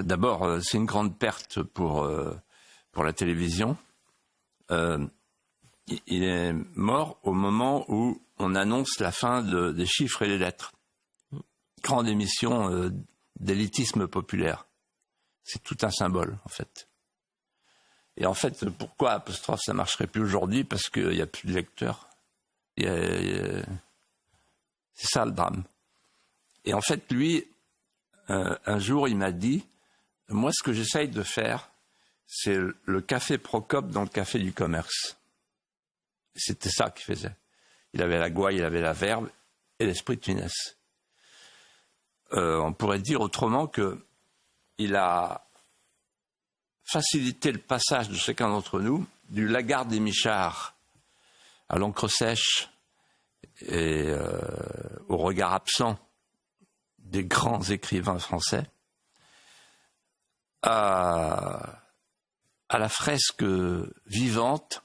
D'abord, c'est une grande perte pour la télévision. Il est mort au moment où on annonce la fin des chiffres et les lettres. Grande émission d'élitisme populaire. C'est tout un symbole, en fait. Et en fait, pourquoi Apostrophe, ça ne marcherait plus aujourd'hui? Parce qu'il n'y a plus de lecteurs. C'est ça le drame. Et en fait, lui, un jour, il m'a dit, moi, ce que j'essaye de faire, c'est le café Procope dans le café du commerce. C'était ça qu'il faisait. Il avait la gouaille, il avait la verve et l'esprit de finesse. On pourrait dire autrement qu'il a facilité le passage de chacun d'entre nous du Lagarde et Michard à l'encre sèche et au regard absent des grands écrivains français à la fresque vivante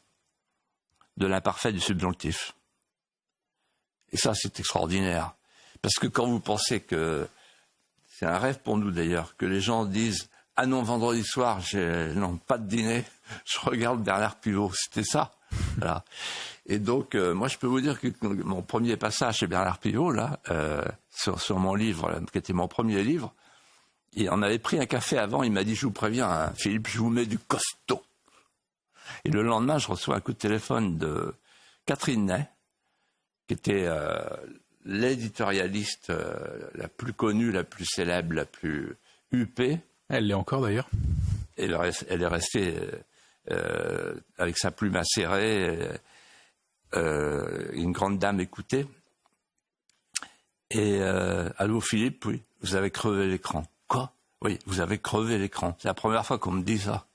de l'imparfait du subjonctif. Et ça, c'est extraordinaire. Parce que quand vous pensez que, c'est un rêve pour nous d'ailleurs, que les gens disent « Ah non, vendredi soir, non, pas de dîner, je regarde Bernard Pivot », c'était ça. Voilà. Et donc, moi, je peux vous dire que mon premier passage chez Bernard Pivot, là, sur mon livre, là, qui était mon premier livre, et on avait pris un café avant, il m'a dit « Je vous préviens, hein, Philippe, je vous mets du costaud ». Et le lendemain, je reçois un coup de téléphone de Catherine Ney, qui était l'éditorialiste la plus connue, la plus célèbre, la plus huppée. Elle l'est encore d'ailleurs. Elle est restée avec sa plume acérée, une grande dame écoutée. Et allô Philippe, oui, vous avez crevé l'écran. Quoi? Oui, vous avez crevé l'écran. C'est la première fois qu'on me dit ça.